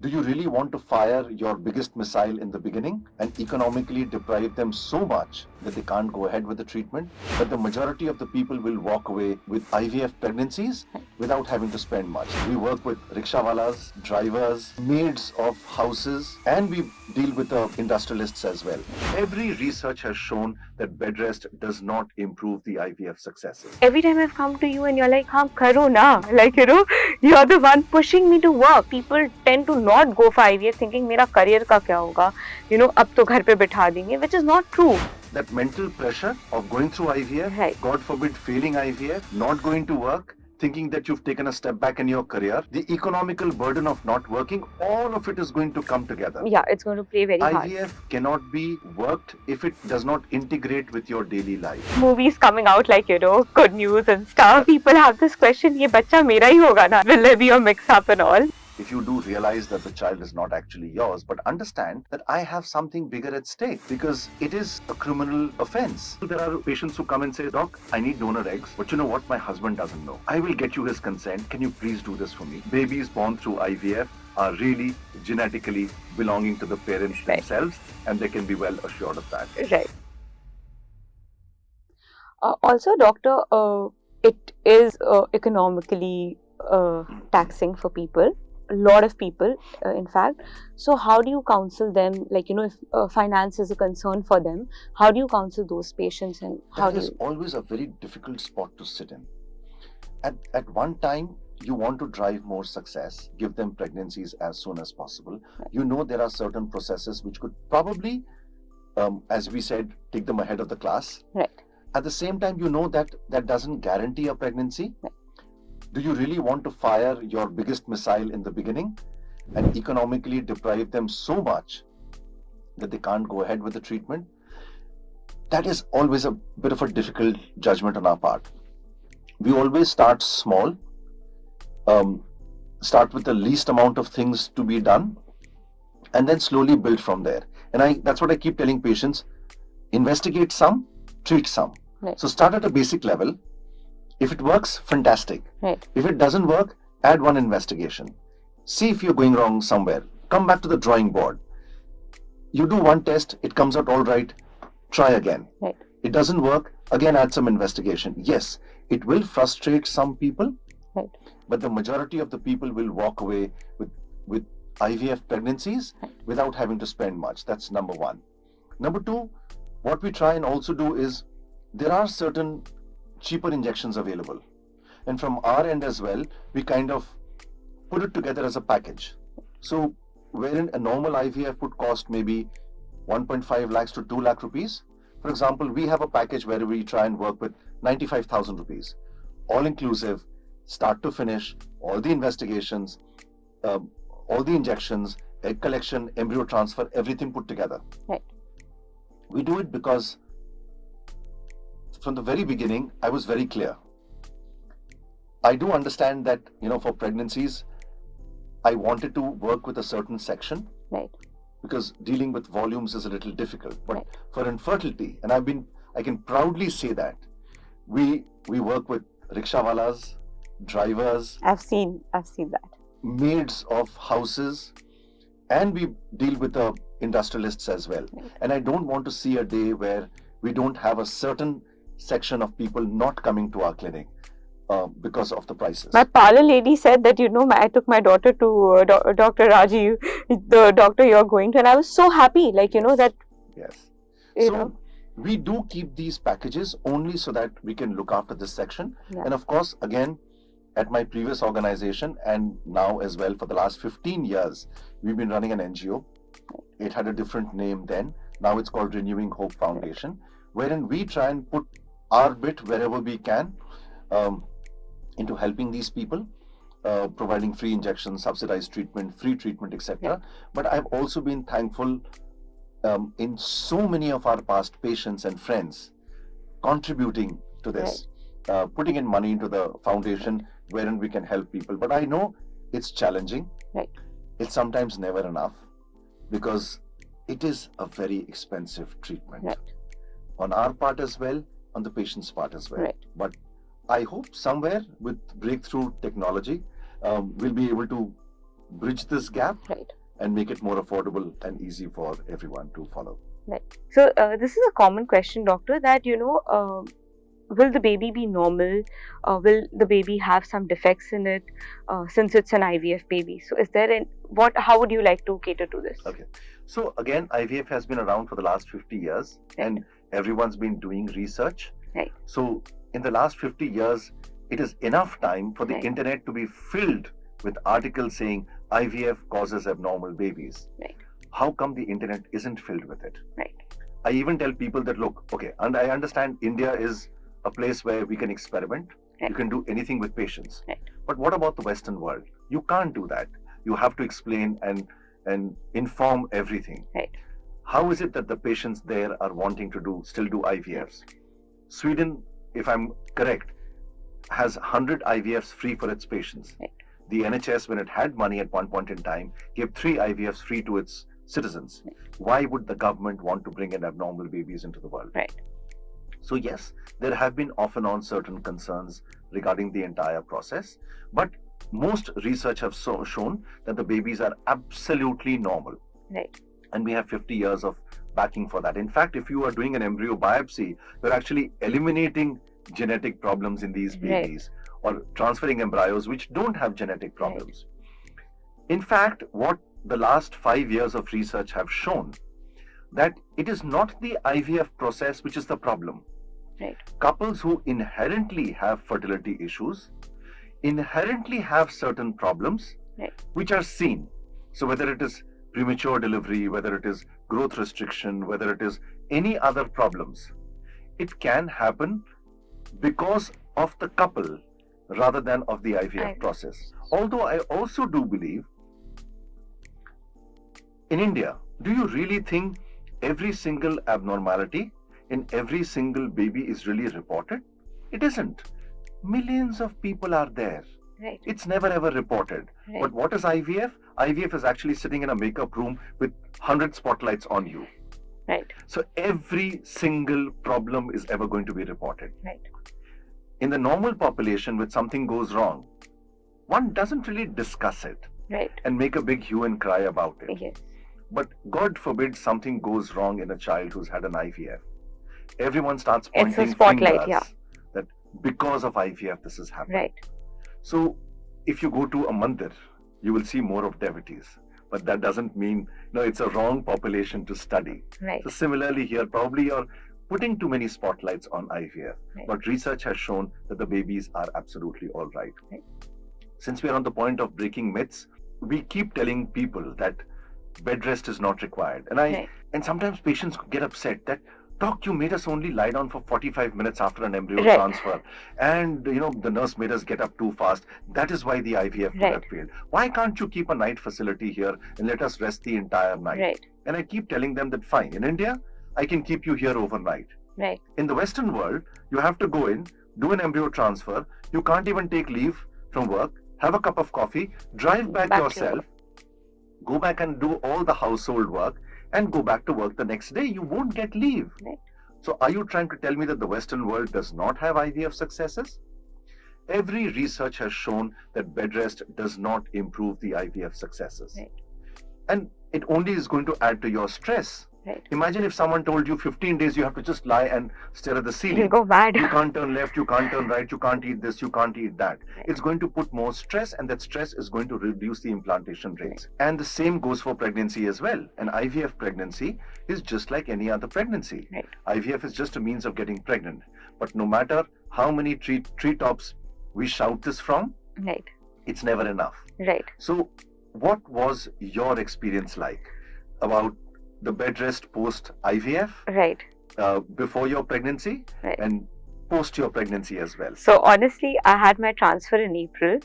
Do you really want to fire your biggest missile in the beginning and economically deprive them so much that they can't go ahead with the treatment? But the majority of the people will walk away with IVF pregnancies without having to spend much. We work with rickshawalas, drivers, maids of houses, and we deal with the industrialists as well. Every research has shown that bed rest does not improve the IVF successes. Every time I've come to you and you're like, हाँ करो ना, like you're the one pushing me to work. People tend to not go for IVF thinking मेरा career का क्या होगा, अब तो घर पे बिठा देंगे, which is not true. That mental pressure of going through IVF, Right. God forbid failing IVF, not going to work, thinking that you've taken a step back in your career, the economical burden of not working, all of it is going to come together. Yeah, it's going to play very hard. IVF cannot be worked if it does not integrate with your daily life. Movies coming out like, good news and stuff. People have this question, ये बच्चा मेरा ही होगा ना? Will there be a mix up and all? If you do realize that the child is not actually yours, but understand that I have something bigger at stake because it is a criminal offense. There are patients who come and say, Doc, I need donor eggs, but you know what? My husband doesn't know. I will get you his consent. Can you please do this for me? Babies born through IVF are really genetically belonging to the parents themselves, and they can be well assured of that. Right. Also, doctor, it is economically taxing for people. A lot of people, in fact. So how do you counsel them, like, if finance is a concern for them, how do you counsel those patients and how That is always a very difficult spot to sit in. At one time, you want to drive more success, give them pregnancies as soon as possible. Right. You know there are certain processes which could probably, as we said, take them ahead of the class. Right. At the same time, you know that doesn't guarantee a pregnancy. Right. Do you really want to fire your biggest missile in the beginning and economically deprive them so much that they can't go ahead with the treatment? That is always a bit of a difficult judgment on our part. We always start small, start with the least amount of things to be done, and then slowly build from there. And that's what I keep telling patients: investigate some, treat some. Right. So start at a basic level. If it works, fantastic. Right. If it doesn't work, add one investigation. See if you're going wrong somewhere. Come back to the drawing board. You do one test, it comes out all right, try again. Right. It doesn't work, again add some investigation. Yes, it will frustrate some people, Right. but the majority of the people will walk away with IVF pregnancies without having to spend much. That's number one. Number two, what we try and also do is there are certain cheaper injections available. And from our end as well, we kind of put it together as a package. So wherein a normal IVF would cost maybe 1.5 lakhs to 2 lakh rupees, for example, we have a package where we try and work with 95,000 rupees, all inclusive, start to finish, all the investigations, all the injections, egg collection, embryo transfer, everything put together. Right. We do it because from the very beginning, I was very clear. I do understand that, for pregnancies, I wanted to work with a certain section. Right. Because dealing with volumes is a little difficult. But Right. for infertility, and I can proudly say that, we work with rickshawalas, drivers, I've seen that. maids of houses, and we deal with the industrialists as well. Right. And I don't want to see a day where we don't have a certain section of people not coming to our clinic because of the prices. My parlor lady said that, I took my daughter to Dr. Rajeev, the doctor you're going to, and I was so happy, that. Yes. You So know. we do keep these packages only so that we can look after this section. Yeah. And of course, again, at my previous organization and now as well for the last 15 years, we've been running an NGO. It had a different name then. Now it's called Renewing Hope Foundation, wherein we try and put our bit wherever we can into helping these people, providing free injections, subsidized treatment, free treatment, etc. Yeah. But I've also been thankful in so many of our past patients and friends contributing to this, putting in money into the foundation wherein we can help people. But I know it's challenging. Right. It's sometimes never enough because it is a very expensive treatment. Right. On our part as well, on the patient's part as well. Right. But I hope somewhere with breakthrough technology, we'll be able to bridge this gap Right. and make it more affordable and easy for everyone to follow. Right. So this is a common question, doctor, that will the baby be normal? Will the baby have some defects in it since it's an IVF baby? So is there how would you like to cater to this? Okay. So again, IVF has been around for the last 50 years Right. and everyone's been doing research. Right. So in the last 50 years, it is enough time for the Right. internet to be filled with articles saying IVF causes abnormal babies. Right. How come the internet isn't filled with it? Right. I even tell people that, look, okay, and I understand India is a place where we can experiment. Right. You can do anything with patients. Right. But what about the Western world? You can't do that. You have to explain and inform everything. Right. How is it that the patients there are wanting to still do IVFs? Sweden, if I'm correct, has 100 IVFs free for its patients. Right. The NHS, when it had money at one point in time, gave 3 IVFs free to its citizens. Right. Why would the government want to bring in abnormal babies into the world? Right. So yes, there have been off and on certain concerns regarding the entire process, but most research have shown that the babies are absolutely normal. Right. And we have 50 years of backing for that. In fact, if you are doing an embryo biopsy, you're actually eliminating genetic problems in these babies, or transferring embryos which don't have genetic problems. In fact, what the last 5 years of research have shown, that it is not the IVF process which is the problem. Right. Couples who inherently have fertility issues inherently have certain problems, Right. which are seen. So whether it is premature delivery, whether it is growth restriction, whether it is any other problems, it can happen because of the couple rather than of the IVF process. Although I also do believe, in India, do you really think every single abnormality in every single baby is really reported? It isn't. Millions of people are there. Right. It's never ever reported. Right. But what is IVF? IVF is actually sitting in a makeup room with 100 spotlights on you. Right. So every single problem is ever going to be reported. Right. In the normal population, when something goes wrong, one doesn't really discuss it. Right. And make a big hue and cry about it. Yes. But God forbid something goes wrong in a child who's had an IVF. Everyone starts pointing It's a spotlight, fingers that because of IVF this is happening. Right. So if you go to a mandir, you will see more of devotees. But that doesn't mean, no, it's a wrong population to study. Right. So similarly here, probably you're putting too many spotlights on IVF. Right. But research has shown that the babies are absolutely all right. Right. Since we are on the point of breaking myths, we keep telling people that bed rest is not required. And sometimes patients get upset that, doc, you made us only lie down for 45 minutes after an embryo Right. transfer. And, the nurse made us get up too fast. That is why the IVF would Right. have failed. Why can't you keep a night facility here and let us rest the entire night? Right. And I keep telling them that, fine, in India, I can keep you here overnight. Right. In the Western world, you have to go in, do an embryo transfer. You can't even take leave from work, have a cup of coffee, drive back Back to yourself, go back and do all the household work, and go back to work the next day. You won't get leave. Right. So are you trying to tell me that the Western world does not have IVF successes? Every research has shown that bed rest does not improve the IVF successes. Right. And it only is going to add to your stress. Right. Imagine if someone told you 15 days you have to just lie and stare at the ceiling. You'll go mad. You can't turn left, you can't turn right, you can't eat this, you can't eat that. Right. It's going to put more stress, and that stress is going to reduce the implantation rates. And the same goes for pregnancy as well. An IVF pregnancy is just like any other pregnancy. Right. IVF is just a means of getting pregnant. But no matter how many treetops we shout this from, Right. it's never enough. Right. So what was your experience like about the bed rest post IVF, Right. before your pregnancy, Right. and post your pregnancy as well? So honestly, I had my transfer in April.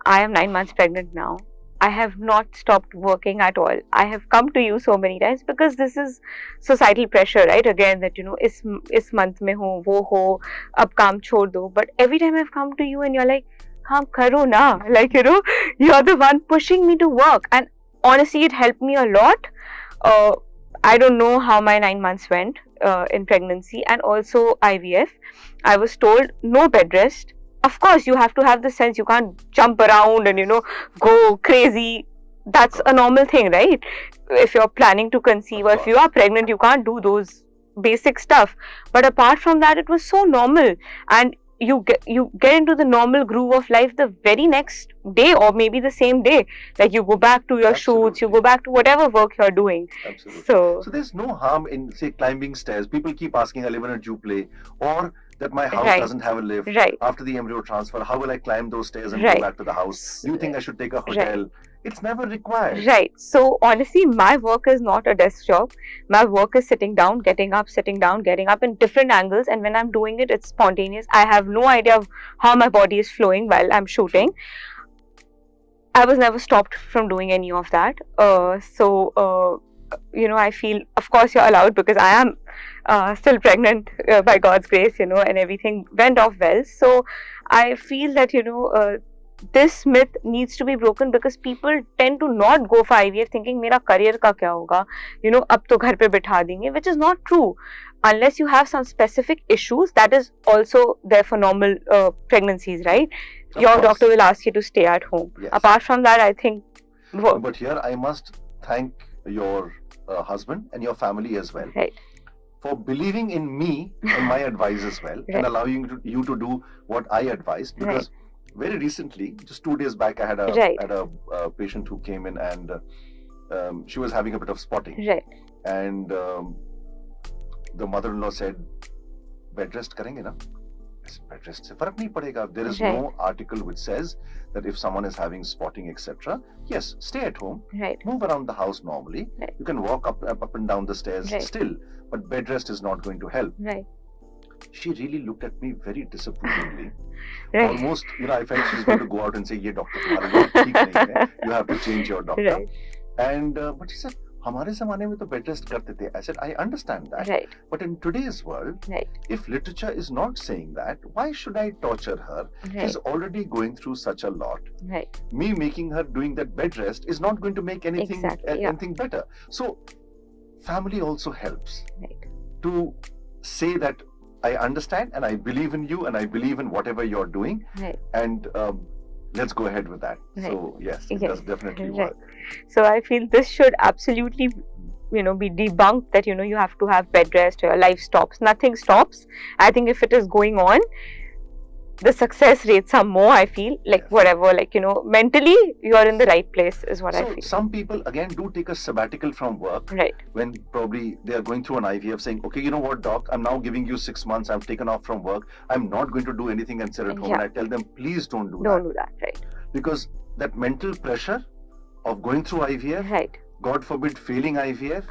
I am 9 months pregnant now. I have not stopped working at all. I have come to you so many times because this is societal pressure, right? Again, that is month mein ho, wo ho, ab kaam chhod do. But every time I've come to you and you're like, kaam karo na, like you're the one pushing me to work, and honestly, it helped me a lot. I don't know how my 9 months went in pregnancy and also IVF. I was told no bed rest. Of course, you have to have the sense. You can't jump around and go crazy. that's a normal thing, right? If you're planning to conceive or if you are pregnant, you can't do those basic stuff. But apart from that, it was so normal, and you get into the normal groove of life the very next day, or maybe the same day. Like you go back to your shoots, you go back to whatever work you're doing. Absolutely. So there's no harm in, say, climbing stairs. People keep asking, I live in a duplex, or that my house doesn't have a lift. After the embryo transfer, how will I climb those stairs and go back to the house? Do you think I should take a hotel? It's never required. Right. So honestly, my work is not a desk job. My work is sitting down, getting up, sitting down, getting up in different angles. And when I'm doing it, it's spontaneous. I have no idea of how my body is flowing while I'm shooting. I was never stopped from doing any of that. I feel, of course, you're allowed, because I am still pregnant by God's grace, and everything went off well. So I feel that, this myth needs to be broken, because people tend to not go for IVF thinking मेरा career का क्या होगा, अब तो घर पे बिठा देंगे, which is not true. Unless you have some specific issues, that is also there for normal pregnancies, right? Your doctor will ask you to stay at home. Yes. Apart from that, I think. But here I must thank your husband and your family as well. Right. For believing in me and my advice as well, and allowing you to do what I advised, because very recently, just 2 days back, I had a patient who came in, and she was having a bit of spotting. Right. And the mother-in-law said, bed rest karenge na? Bed rest se farak nahi padega. There is no article which says that if someone is having spotting, etc., yes, stay at home, move around the house normally. You can walk up and down the stairs still, but bed rest is not going to help. She really looked at me very disapprovingly. Almost, I felt she's going to go out and say, "Ye doctor, tumhara baat theek nahi hai. You have to change your doctor." And but she said, "Hamare zamane mein to bed rest karte the." I said, "I understand that, but in today's world, if literature is not saying that, why should I torture her? She's already going through such a lot. Me making her doing that bed rest is not going to make anything anything better." So, family also helps to say that I understand and I believe in you and I believe in whatever you're doing, and let's go ahead with that. So yes, it does definitely work. So I feel this should absolutely, be debunked, that you have to have bed rest or your life stops. Nothing stops. I think if it is going on, the success rates are more, I feel, whatever, mentally you're in the right place is what I feel. Some people again do take a sabbatical from work, when probably they are going through an IVF, saying, okay, you know what, doc, I'm now giving you 6 months, I've taken off from work, I'm not going to do anything and sit at home. And I tell them, please don't do that. Don't do that, Because that mental pressure of going through IVF, God forbid failing IVF,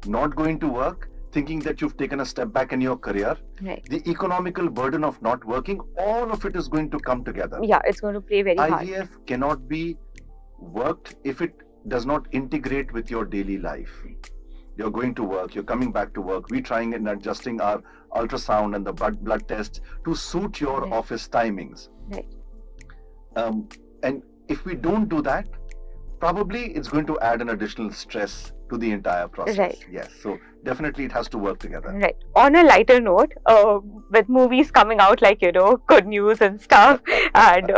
not going to work, thinking that you've taken a step back in your career, the economical burden of not working, all of it is going to come together. Yeah, it's going to play very hard. IVF cannot be worked if it does not integrate with your daily life. You're going to work, you're coming back to work, we're trying and adjusting our ultrasound and the blood tests to suit your office timings. And if we don't do that, probably it's going to add an additional stress to the entire process. Yes, so definitely it has to work together. On a lighter note, with movies coming out like, Good News and stuff, and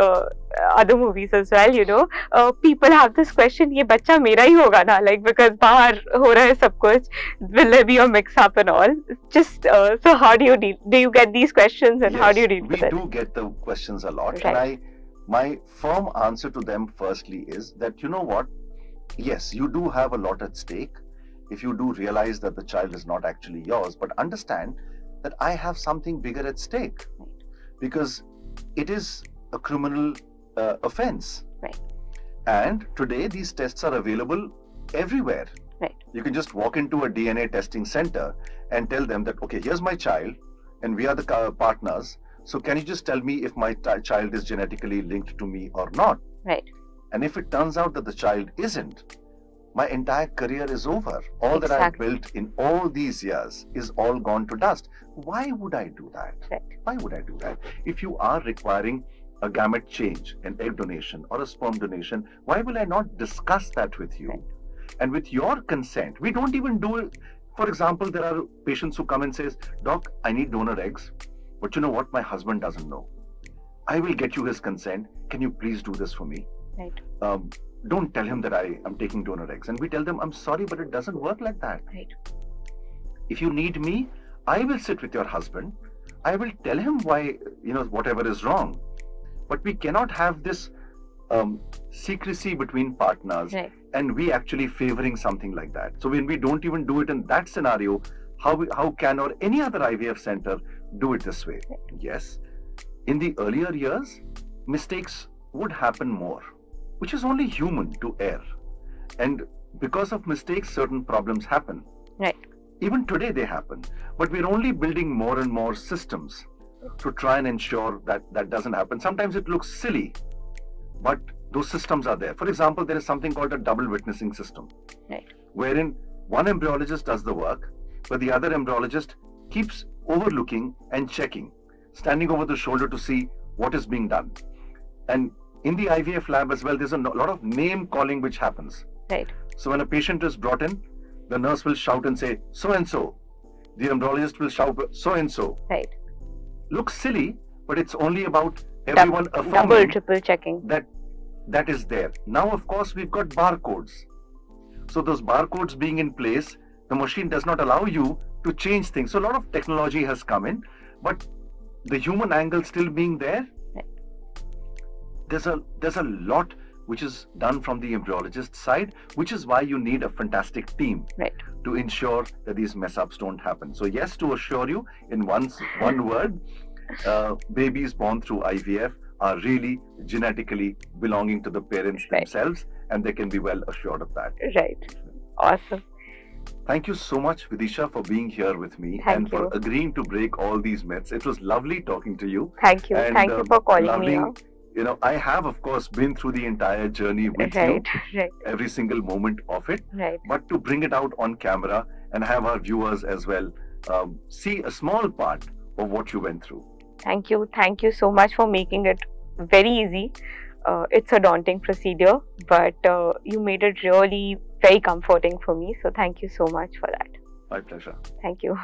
other movies as well, people have this question, ye bachcha mera hi hoga na? Because bahar ho raha hai sab kuch, will there be a mix up and all? Just, so how do you get these questions, and how do you deal with it? We do get the questions a lot, and my firm answer to them firstly is that, you know what, yes, you do have a lot at stake if you do realize that the child is not actually yours, but understand that I have something bigger at stake, because it is a criminal offense. And today these tests are available everywhere. You can just walk into a DNA testing center and tell them that, okay, here's my child and we are the partners. So can you just tell me if my child is genetically linked to me or not? And if it turns out that the child isn't, my entire career is over. All that I've built in all these years is all gone to dust. Why would I do that? Why would I do that? If you are requiring a gamete change, an egg donation or a sperm donation, why will I not discuss that with you? And with your consent, we don't even do it. For example, there are patients who come and says, Doc, I need donor eggs, but you know what? My husband doesn't know. I will get you his consent. Can you please do this for me? don't tell him that I am taking donor eggs. And we tell them, I'm sorry, but it doesn't work like that. Right. If you need me, I will sit with your husband. I will tell him why, whatever is wrong. But we cannot have this secrecy between partners, Right. and we actually favoring something like that. So when we don't even do it in that scenario, how can or any other IVF center do it this way? Right. Yes, in the earlier years, mistakes would happen more, which is only human to err. And because of mistakes, certain problems happen. Right. Even today they happen. But we're only building more and more systems to try and ensure that that doesn't happen. Sometimes it looks silly, but those systems are there. For example, there is something called a double witnessing system, Right. wherein one embryologist does the work, but the other embryologist keeps overlooking and checking, standing over the shoulder to see what is being done. And in the IVF lab as well, there's a lot of name calling which happens. Right. So when a patient is brought in, the nurse will shout and say, so and so. The embryologist will shout, so and so. Right. Looks silly, but it's only about everyone Double, affirming triple checking. that is there. Now, of course, we've got barcodes. So those barcodes being in place, the machine does not allow you to change things. So a lot of technology has come in, but the human angle still being there. Right. There's a lot which is done from the embryologist side, which is why you need a fantastic team, Right. to ensure that these mess ups don't happen. So yes, to assure you in one word, babies born through IVF are really genetically belonging to the parents Right. themselves, and they can be well assured of that. Right. Awesome. Thank you so much, Vidisha, for being here with me Thank and for you. agreeing to break all these myths. It was lovely talking to you. Thank you. And, Thank you for calling lovely, me out. I have, of course, been through the entire journey with Right. you, Right. every single moment of it. Right. But to bring it out on camera and have our viewers as well see a small part of what you went through. Thank you. Thank you so much for making it very easy. It's a daunting procedure, but you made it really very comforting for me. So thank you so much for that. My pleasure. Thank you.